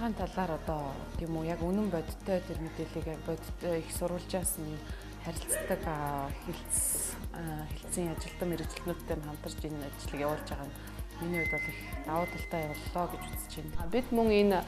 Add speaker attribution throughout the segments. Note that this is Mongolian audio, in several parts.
Speaker 1: ажиллагааны талаар одоо тийм үү яг үнэн бодиттой тэр мэдээллийг бодиттой их сурвалжаас нь харилцдаг хэлтсийн ажилтан мэргэжилтнүүдтэй хамтарч энэ ажлыг явуулж байгаа нь миний хувьд бол их давуу талтай явууллаа гэж үзэж байна. Бид мөн энэ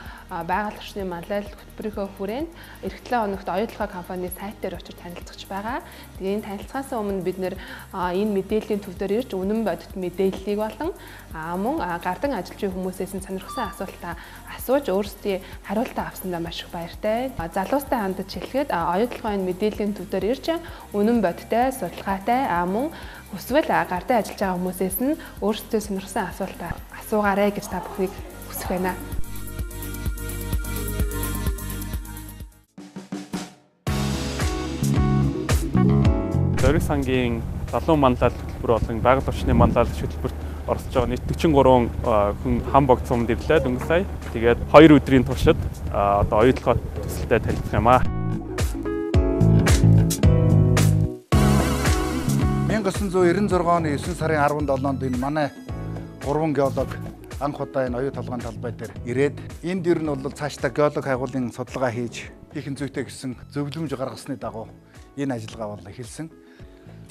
Speaker 1: байгаль орчны манлайлал хөтөлбөрийнхөө хүрээнд эх 7 хоногт оюутлогоо компани сайт дээр очиж танилцж байгаа. Тэгээ энэ танилцахаас өмнө бид нэр энэ мэдээллийн төвдөр ирж үнэн бодит мэдээллийг болон мөн гардан ажилчин хүмүүсээс нь сонирхсан асуултаа асууж өөрсдийн хариултаа авсандаа маш их баяртай. Залуустай хандаж хэлэхэд оюутлогын мэдээллийн төвдөр ирж үнэн бодиттой, судалгаатай мөн хүсвэл гардан ажиллаж байгаа хүмүүсээс нь өөрсдөө сонирхсан асуултаа асуугаарай гэж та бүхнийг хүсэж байна.
Speaker 2: Зориг сангийн залуу манлайлал хөтөлбөр болон байгаль орчны манлайлал хөтөлбөрт оролцож байгаа нийт 43 хүн хам богд сумд ирлээ дөнгөж сая. Тэгээд 2 өдрийн туршид одоо оюутлогоо төсөлтэй танилцах юм аа.
Speaker 3: 1996 оны 9 сарын 17-нд энэ манай 3 геолог анх удаа энэ оюу толгойн талбай дээр ирээд энд ер нь бол цаашдаа геолог хайгуулын судалгаа хийж хийх зүйтэй гэсэн зөвлөмж гаргасны дагуу энэ ажиллагаа бол эхэлсэн.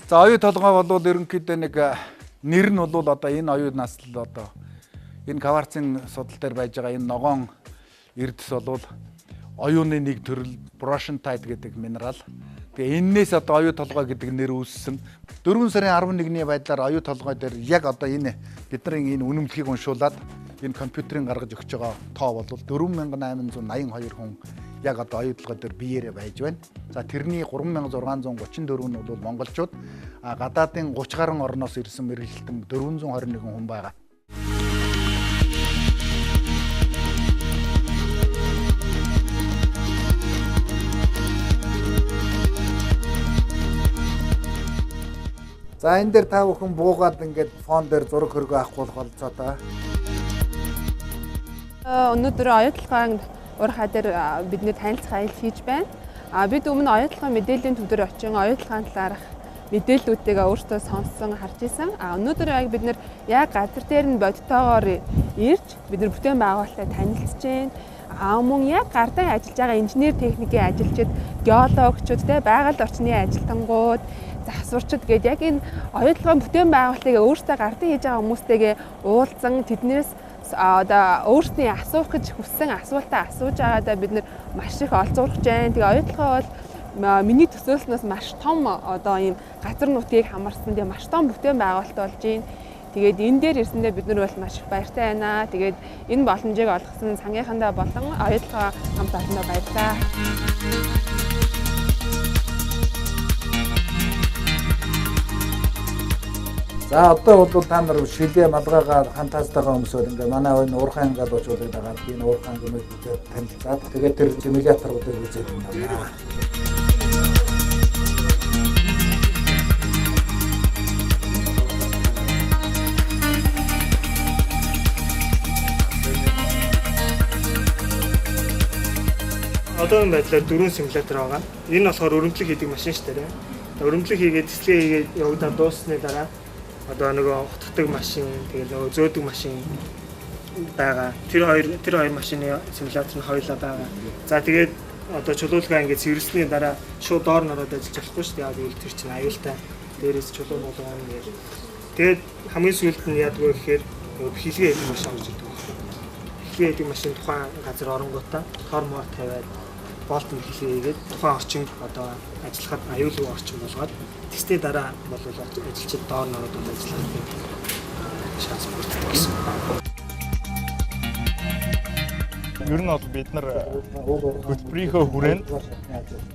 Speaker 3: За оюу толгой бол ерөнхийдөө нэг нэр нь бол одоо энэ оюу наслал одоо энэ кварцын судал дээр байж байгаа энэ ногоон эрдэс бол оюуны нэг төрөл брошентайт гэдэг минерал. Тэгээ энээс одоо оюу толгой гэдэг нэр үүссэн. 4 сарын 11-ний байдлаар оюу толгой дээр яг одоо энэ бидний энэ үнэмлэхийг уншуулад энэ компьютерийн гаргаж өгч байгаа тоо бол 4882 хүн яг одоо оюу толгой дээр биеэрээ байж байна. За тэрний 3634 нь бол монголчууд, гадаадын 30 гаруй орноос ирсэн мэргэжилтэн 421 хүн байгаа. За энэ дээр та бүхэн буугаад ингээд фон дээр зураг хөргөө авах болцоо та.
Speaker 4: Өнөөдөр оюутлогын урхаа дээр бидний танилцах аялал хийж байна. Бид өмнө оюутлогын мэдээллийн төвдөр очин оюутлогын талаарх мэдээллүүдтэйгээ өөртөө сонссон харж исэн. Өнөөдөр бид нэр яг газар дээр нь бодтойгоор ирж бид нар бүтээн байгуулалттай танилцж байна. Мөн яг гардан ажиллаж байгаа инженер техникийн ажилчид, геологчид, байгаль орчны ажилтнууд, засварчид гээд яг энэ оюутлогын бүтээн байгуулалтыг өөртөө гардан хийж байгаа хүмүүстэйгээ уулзсан тэднээс одоо өөрсдийн асуух гэж хүссэн асуултаа асууж байгаадаа бид нар маш их олзуурч байна. Тэгээ оюутлогоо бол миний төсөөлснөөс маш том одоо ийм газар нутгийг хамарсан тийм маш том бүтээн байгуулалт болж байна. Тэгээд энэ дээр ирсэндээ бид нар бол маш их баяртай байна. Тэгээд энэ боломжийг олгосон сангийнхандаа болон оюутлогоо хамт олондоо баярлалаа.
Speaker 3: За одоо бол та нар шилээ малгайгаар хантаастайгаа өмсөөр ингээ манай энэ уурхайн ингээд очуулаад байгаа. Энэ уурхайн гэмээр танилцаад тэгээд тэр симуляторуудыг үзээд байна.
Speaker 5: Одоо энэ байдлаар 4 симулятор байгаа. Энэ болохоор өрөмжлөг хийдэг машин шүү дээ. Өрөмжлөг хийгээд дисплей хийгээд явагдаад дууссаны дараа одоо нөгөө утгадаг машин, тэгээд нөгөө зөөдөг машин байгаа. Тэр хоёр машины симулятор нь хоёулаа байгаа. За тэгээд одоо чулуулгаа ингээд цэвэрлсэний дараа шууд доор нь ороод ажиллаж болохгүй шүү дээ. Яг үйл тэр чинь аюултай. Дээрээс чулуу болгоо ингээд. Тэгээд хамгийн сүүлд нь яадгүй гэхээр хилгээ хийдэг машин гэж хэлдэг байна. Хилгээ хийдэг машин тухайн газар оронгуудаа хормоор тавиад болт хилгээ хийгээд тухайн орчинд одоо ажиллахад аюулгүй орчин болгоод тестийн дараа бол ажилчид доор нь ороод ажиллах шанс бүрддэг гэсэн.
Speaker 6: Ер нь бол бид нар хөтөлбөрийнхөө хүрээнд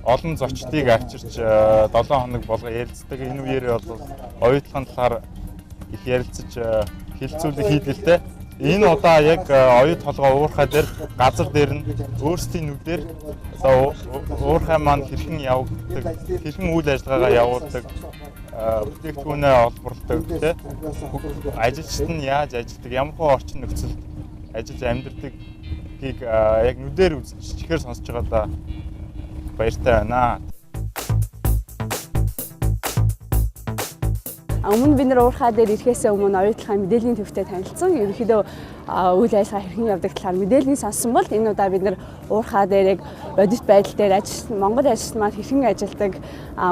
Speaker 6: олон зочдыг авчирч 7 хоног болго ярилцдаг. Энэ үеэр бол оюутлогын талаар их ярилцаж хилцүүлэг хийдэлтэй. Энэ удаа яг оюу толгой уурхай дээр газар дээр нь өөрсдийн нүдээр уурхай маань хэрхэн явагддаг, хэрхэн үйл ажиллагаагаа явуулдаг, бүтээгдэхүүнээ олборлдог те ажилчид нь яаж ажилладаг, ямар хөө орчин нөхцөлд ажиллаж амьдардаггийг яг нүдээр үзэж чихээр сонсож байгаадаа баяртай байна.
Speaker 7: Өмнө бид нар уурхай дээр ирэхээс өмнө оюутлахын мэдээллийн төвтэй танилцсан. Ерөнхийдөө үйл ажиллагаа хэрхэн явдаг талаар мэдээллийг сонссон бол энэ удаа бид нар уурхай дээр яг бодит байдал дээр Монгол ажилтнууд маань хэрхэн ажилладаг,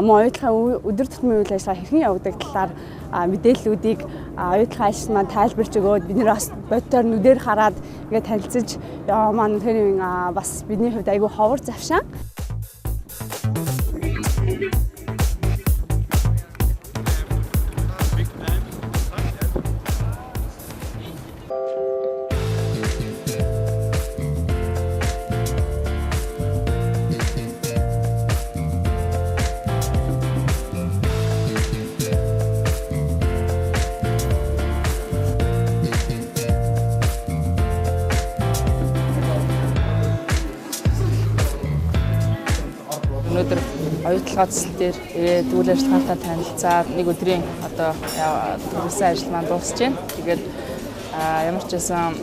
Speaker 7: мөн оюутлахын өдөр тутмын үйл ажиллагаа хэрхэн явдаг талаар мэдээллүүдийг оюутлахын ажилтнууд маань тайлбарч өгөөд бид нар бас бодитоор нүдээр хараад ингээд танилцаж яваа маань үнэхээр бас бидний хувьд айгүй ховор завшаан.
Speaker 1: Өнөөдөр оюутлага цэцэл дээр ирээд үйл ажиллагаатай танилцаад нэг өдрийн одоо төрөлсөн ажил маань дуусж байна. Тэгээд ямар ч байсан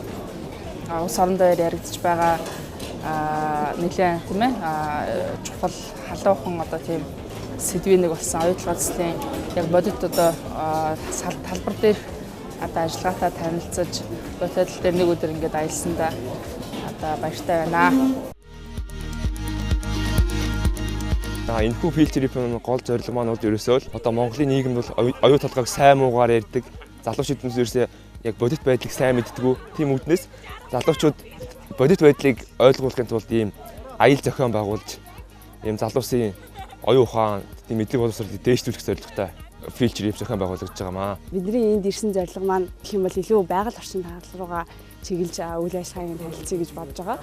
Speaker 1: улс орон дээр яригдж байгаа нэлээд тийм ээ чухал халуухан одоо тийм сэдвийн нэг болсон оюутлага цэцлийн яг бодит одоо талбар дээр одоо ажиллагаатай танилцаж бодит дээр нэг өдөр ингээд аялсандаа одоо баяртай байна.
Speaker 8: Энэхүү field trip-ийн гол зорилго маань бол ерөөсөө л одоо Монголын нийгэмд бол оюу толгойг сайн муугаар ярьдаг. Залуучууд ерөөсөө яг бодит байдлыг сайн мэддэггүй. Тийм үднээс залуучууд бодит байдлыг ойлгуулахын тулд ийм аял зохион байгуулж ийм залуусын оюу ухаан, тийм мэдлэг боловсролыг дээшлүүлэх зорилготой field trip зохион байгуулагдаж байгаамаа.
Speaker 7: Бидний энд ирсэн зорилго маань гэх юм бол илүү байгаль орчин руугаа чиглэж үйл ажиллагааг танилцъя гэж бодож байгаа.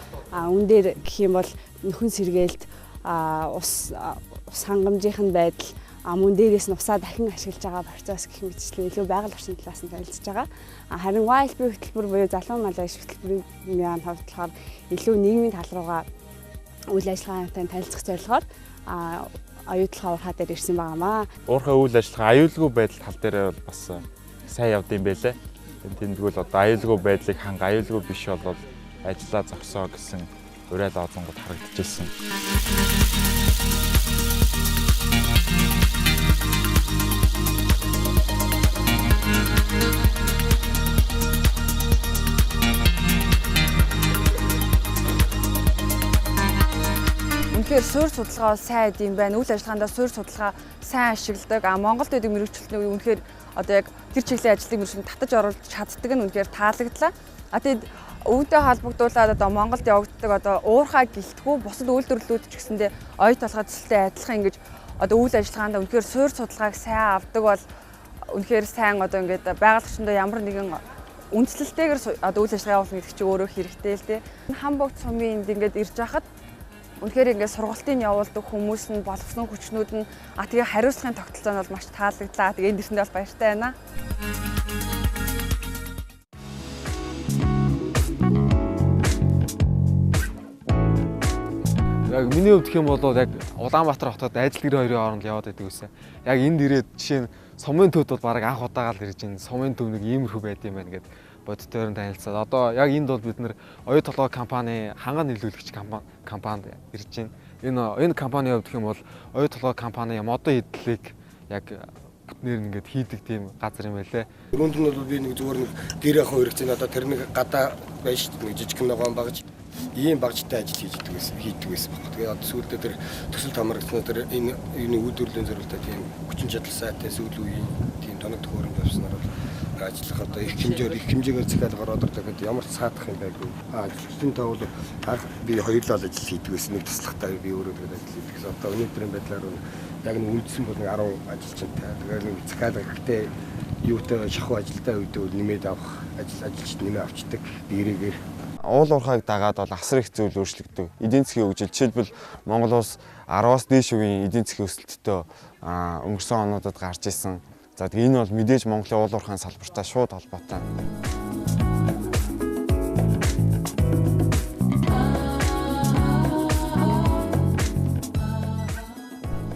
Speaker 7: Үүн дээр гэх юм бол нөхөн сэргээлт ус хангамжийн байдал мөн дээрээс нь усаа дахин ашиглаж байгаа процесс гэх мэтчлэн илүү байгаль орчин талаас нь танилцж байгаа. Харин YLP хөтөлбөр буюу залуу малын хөтөлбөрийн хувьд болохоор илүү нийгмийн тал руугаа үйл ажиллагаатай танилцах зорилгоор оюутлага уурхай дээр ирсэн байгаамаа.
Speaker 6: Уурхай үйл ажиллагаа аюулгүй байдал тал дээр бас сайн явд юм байлээ. Тэмдгүүл одоо аюулгүй байдлыг ханга аюулгүй биш бол ажиллаа зогсоо гэсэн уриал оозонгод харагдчихсэн.
Speaker 4: Үнэхээр суурь судалгаа сайн юм байна. Үйл ажиллагаанд суурь судалгаа сайн ашигладаг. Монголд байдаг мэргэжилтний үнэхээр одоо яг тэр чиглэлийн ажлыг мэргэжилтэнд татаж оруулж чаддаг нь үнэхээр таалагдлаа. Тэгээд өвдөө холбогдуулаад одоо Монголд явагддаг одоо уурхай гэлтгүү бусад үйлдвэрлэлүүд ч гэсэндээ оюу толгой цэцэлтэй адилхан ингэж одоо үйл ажиллагаанд үнэхээр суурь судалгааг сайн авдаг бол үнэхээр сайн одоо ингээд байгаль орчиндөө ямар нэгэн үндслэлтэйгээр одоо үйл ажиллагаа явуулна гэдэг чинь өөрөө хэрэгтэй л дээ. Хамбогд сумын энд ингээд ирж байхад үнэхээр ингээд сургалтын явуулдаг хүмүүс нь боловсрон хүчнүүд нь тэгээ хариуцлагын тогтолцоо нь бол маш таалагдлаа. Тэгээ энд ирсэндээ бол баяртай байна.
Speaker 9: Яг миний хувьд гэх юм бол яг Улаанбаатар хотод ажил гэр хоёрын хооронд яваад байдаг гэсэн. Яг энд ирээд жишээ нь сумын төвд бол баг анх удаагаар ирж байна. Сумын төв нэг иймэрхүү байд юм байна гэд бодитоор нь танилцаад. Одоо яг энд бол бид нэр оюу толгой компани ханган нийлүүлэгч компанид ирж байна. Энэ компанийн хувьд гэх юм бол оюу толгой компани модон эдлийг яг бүтнээр ингээд хийдэг тийм газар юм байлээ.
Speaker 10: Өрөөнд нь бол би нэг зүгээр нэг гэр ахын өргөцөн одоо тэр нэг гадаа байж нэг жижиг ногоон багж ийм багжтай ажил хийдэг байсан баг. Тэгээ одоо сүүлдээ тэр төсөл хамрагдсан тэр энэ үйлдвэрлэлийн зорилготой тийм хүчин чадал сайтай сүүл үеийн тийм тоног төхөөрөмж авснаар бол ажиллах одоо их хэмжээгээр захиалга ороод ирлээ гэдэг ямар ч саадах юм байггүй. Ажилчдын тоо бол би хоёулаа ажил хийдэг байсан. Нэг туслахтаа би өөрөө тэгээд ажил хийдэг. Одоо өнөөдрийн байдлаар яг нэг үлдсэн бол нэг 10 ажилчтай. Тэгээд нэг захиалга гэхдээ юутай шахуу ажилтай үед нэмээд авах ажилчид нэмээ авчдаг дээрээгээр
Speaker 8: Уул уурхайг дагаад бол асар их зүйл өөрчлөгдөв. Эдийн засгийн хөгжил жишээлбэл Монгол улс 10-аас дээш үеийн эдийн засгийн өсөлттэй өнгөрсөн онуудад гарч ирсэн. За тэгээ энэ бол мэдээж Монголын уул уурхайн салбартай шууд холбоотой.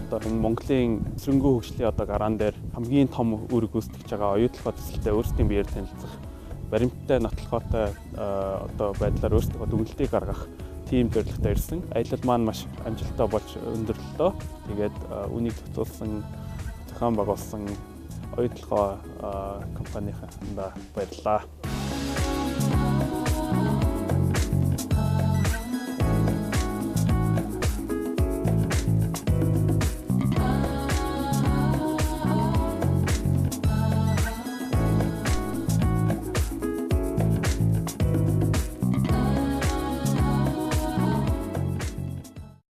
Speaker 2: Одоо энэ Монголын эсрэнгүй хөгжлийн одоо гараан дээр хамгийн том үр гүйцэтгэж байгаа оюу толгой төсөлтэй өөрсдийн биеэр танилцах баримттай нотлохоотой одоо байдлаар өөрсдөө дүгнэлтийг гаргах тийм зорилготой ирсэн. Аялал маань маш амжилттай болж өндөрлөлөө. Тэгээд үнийг төцүүлсэн, зохион байгуулсан оюутлогоо компанийнхаа баярлалаа.